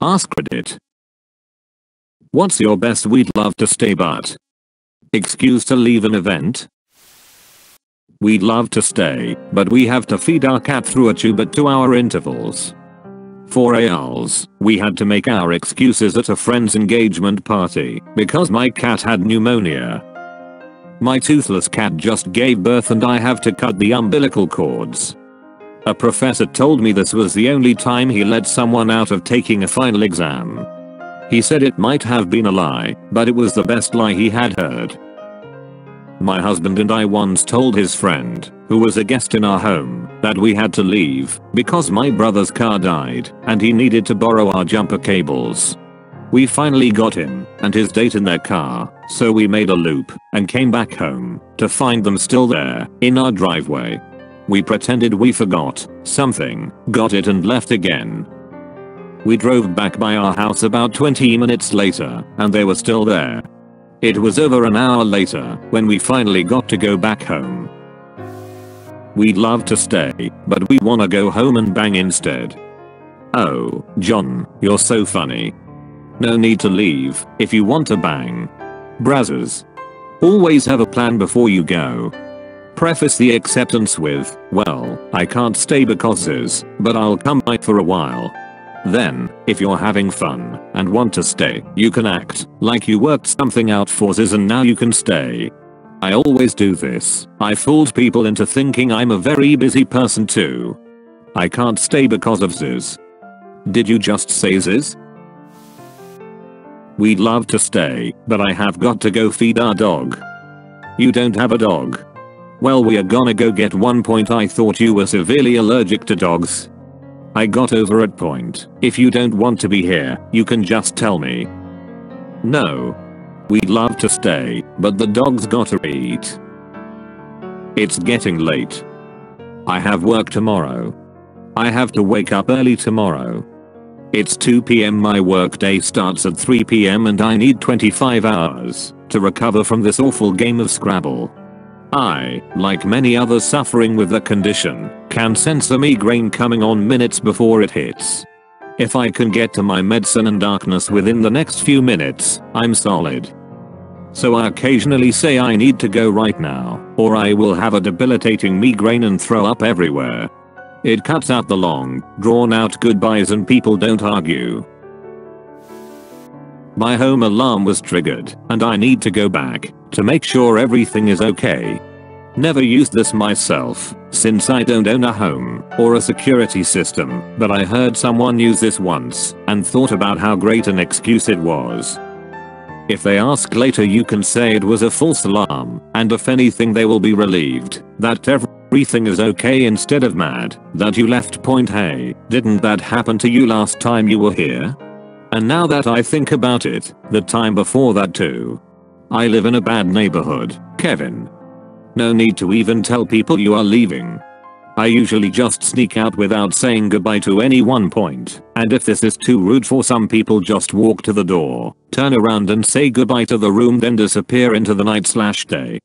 Askreddit. What's your best we'd love to stay but excuse to leave an event? We'd love to stay, but we have to feed our cat through a tube at 2-hour intervals. For ALs, we had to make our excuses at a friend's engagement party because my cat had pneumonia. My toothless cat just gave birth and I have to cut the umbilical cords. A professor told me this was the only time he let someone out of taking a final exam. He said it might have been a lie, but it was the best lie he had heard. My husband and I once told his friend, who was a guest in our home, that we had to leave because my brother's car died and he needed to borrow our jumper cables. We finally got him and his date in their car, so we made a loop and came back home to find them still there in our driveway. We pretended we forgot something, got it and left again. We drove back by our house about 20 minutes later and they were still there. It was over an hour later when we finally got to go back home. We'd love to stay, but we wanna go home and bang instead. Oh, John, you're so funny. No need to leave if you want to bang. Brazzers. Always have a plan before you go. Preface the acceptance with, well, I can't stay because this, but I'll come by for a while. Then, if you're having fun and want to stay, you can act like you worked something out for this and now you can stay. I always do this. I fooled people into thinking I'm a very busy person too. I can't stay because of this. Did you just say this? We'd love to stay, but I have got to go feed our dog. You don't have a dog? Well, we are gonna go get one. I thought you were severely allergic to dogs. I got over it. If you don't want to be here, you can just tell me. No. We'd love to stay, but the dog's gotta eat. It's getting late. I have work tomorrow. I have to wake up early tomorrow. It's 2 p.m. My workday starts at 3 p.m. and I need 25 hours to recover from this awful game of Scrabble. I, like many others suffering with the condition, can sense a migraine coming on minutes before it hits. If I can get to my medicine and darkness within the next few minutes, I'm solid. So I occasionally say I need to go right now, or I will have a debilitating migraine and throw up everywhere. It cuts out the long, drawn out goodbyes and people don't argue. My home alarm was triggered, and I need to go back to make sure everything is okay. Never used this myself, since I don't own a home or a security system, but I heard someone use this once and thought about how great an excuse it was. If they ask later, you can say it was a false alarm, and if anything they will be relieved that everything is okay instead of mad that you left. Hey, didn't that happen to you last time you were here? And now that I think about it, the time before that too. I live in a bad neighborhood, Kevin. No need to even tell people you are leaving. I usually just sneak out without saying goodbye to anyone. And if this is too rude for some people, just walk to the door, turn around and say goodbye to the room, then disappear into the night/day.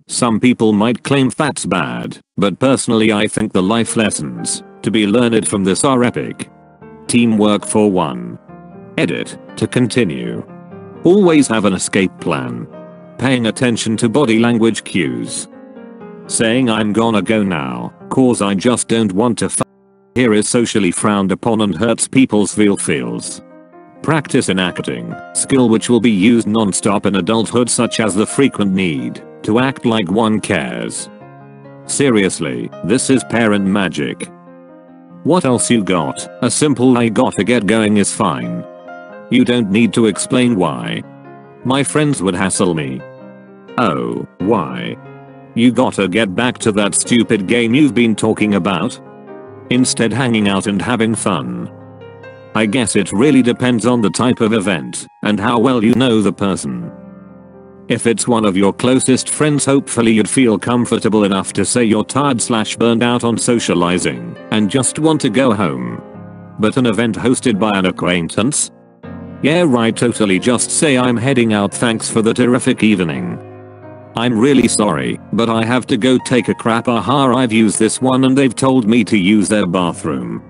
Some people might claim that's bad, but personally I think the life lessons to be learned from this are epic. Teamwork for one. Edit, to continue. Always have an escape plan. Paying attention to body language cues. Saying I'm gonna go now, cause I just don't want to here is socially frowned upon and hurts people's feels. Practice in acting, skill which will be used non-stop in adulthood, such as the frequent need to act like one cares. Seriously, this is parent magic. What else you got? A simple I gotta get going is fine. You don't need to explain why. My friends would hassle me. Oh, why? You gotta get back to that stupid game you've been talking about? Instead, hanging out and having fun. I guess it really depends on the type of event and how well you know the person. If it's one of your closest friends, hopefully you'd feel comfortable enough to say you're tired/burned out on socializing and just want to go home. But an event hosted by an acquaintance? Yeah, right, totally just say I'm heading out, thanks for the terrific evening. I'm really sorry, but I have to go take a crap. I've used this one and they've told me to use their bathroom.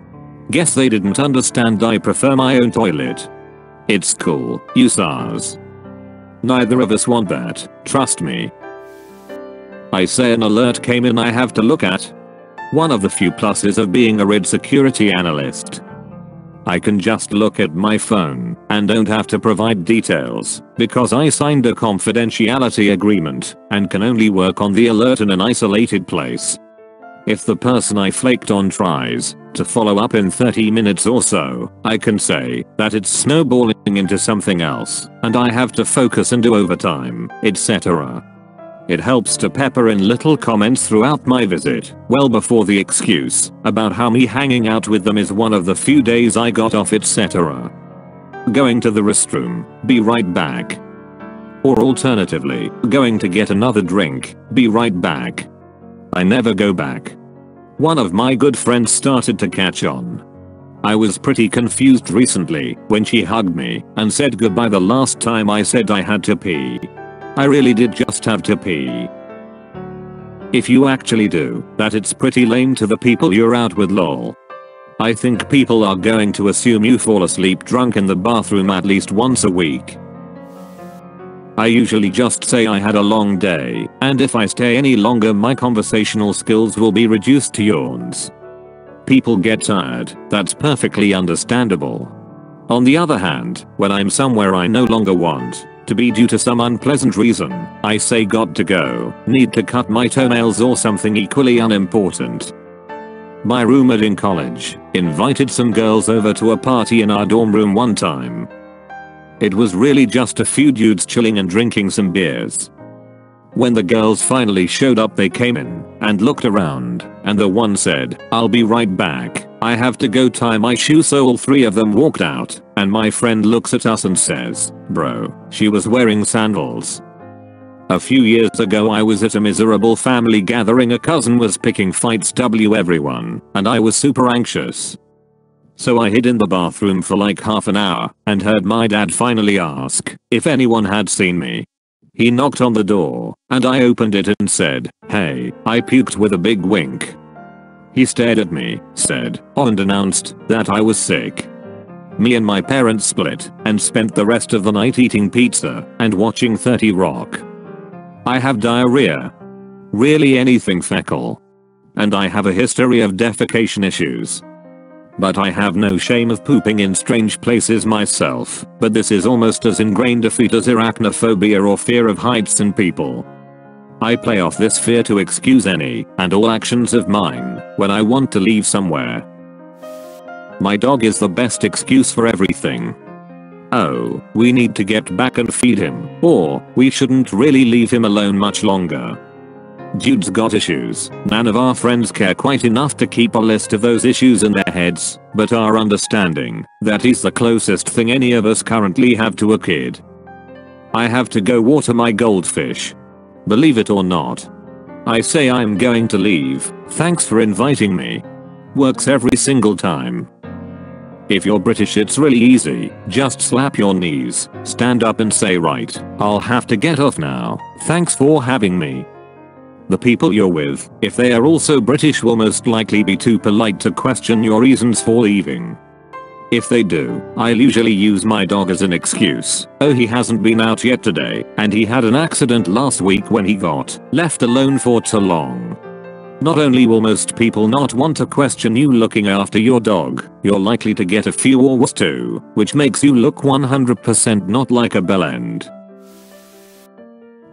Guess they didn't understand I prefer my own toilet. It's cool, you SARS. Neither of us want that, trust me. I say an alert came in I have to look at. One of the few pluses of being a red security analyst. I can just look at my phone and don't have to provide details because I signed a confidentiality agreement and can only work on the alert in an isolated place. If the person I flaked on tries to follow up in 30 minutes or so, I can say that it's snowballing into something else and I have to focus and do overtime, etc. It helps to pepper in little comments throughout my visit, well before the excuse about how me hanging out with them is one of the few days I got off, etc. Going to the restroom, be right back. Or alternatively, going to get another drink, be right back. I never go back. One of my good friends started to catch on. I was pretty confused recently when she hugged me and said goodbye the last time I said I had to pee. I really did just have to pee. If you actually do that, it's pretty lame to the people you're out with, lol. I think people are going to assume you fall asleep drunk in the bathroom at least once a week. I usually just say I had a long day, and if I stay any longer my conversational skills will be reduced to yawns. People get tired, that's perfectly understandable. On the other hand, when I'm somewhere I no longer want to be due to some unpleasant reason, I say got to go, need to cut my toenails or something equally unimportant. My roommate in college invited some girls over to a party in our dorm room one time. It was really just a few dudes chilling and drinking some beers. When the girls finally showed up they came in and looked around and the one said, "I'll be right back, I have to go tie my shoe," so all three of them walked out and my friend looks at us and says, "Bro, she was wearing sandals." A few years ago I was at a miserable family gathering, a cousin was picking fights everyone, and I was super anxious. So I hid in the bathroom for like half an hour and heard my dad finally ask if anyone had seen me. He knocked on the door and I opened it and said, "Hey, I puked," with a big wink. He stared at me, said, "Oh," and announced that I was sick. Me and my parents split and spent the rest of the night eating pizza and watching 30 Rock. I have diarrhea. Really anything fecal. And I have a history of defecation issues. But I have no shame of pooping in strange places myself, but this is almost as ingrained a feat as arachnophobia or fear of heights and people. I play off this fear to excuse any and all actions of mine when I want to leave somewhere. My dog is the best excuse for everything. Oh, we need to get back and feed him, or we shouldn't really leave him alone much longer. Dude's got issues. None of our friends care quite enough to keep a list of those issues in their heads, but are understanding that he's the closest thing any of us currently have to a kid. I have to go water my goldfish. Believe it or not. I say I'm going to leave, thanks for inviting me. Works every single time. If you're British it's really easy, just slap your knees, stand up and say, "Right, I'll have to get off now, thanks for having me." The people you're with, if they are also British, will most likely be too polite to question your reasons for leaving. If they do, I'll usually use my dog as an excuse. "Oh, he hasn't been out yet today, and he had an accident last week when he got left alone for too long." Not only will most people not want to question you looking after your dog, you're likely to get a few awards too, which makes you look 100% not like a bellend.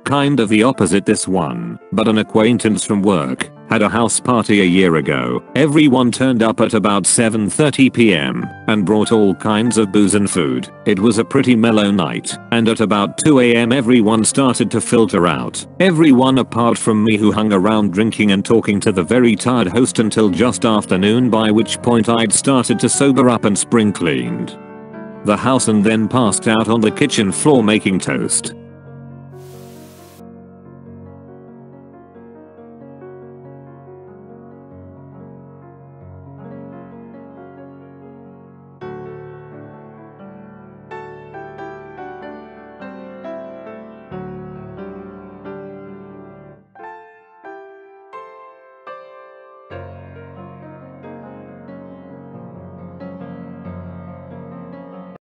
Kind of the opposite this one, but an acquaintance from work had a house party a year ago. Everyone turned up at about 7:30 p.m. and brought all kinds of booze and food. It was a pretty mellow night, and at about 2 a.m. everyone started to filter out. Everyone apart from me, who hung around drinking and talking to the very tired host until just afternoon, by which point I'd started to sober up and spring cleaned the house and then passed out on the kitchen floor making toast.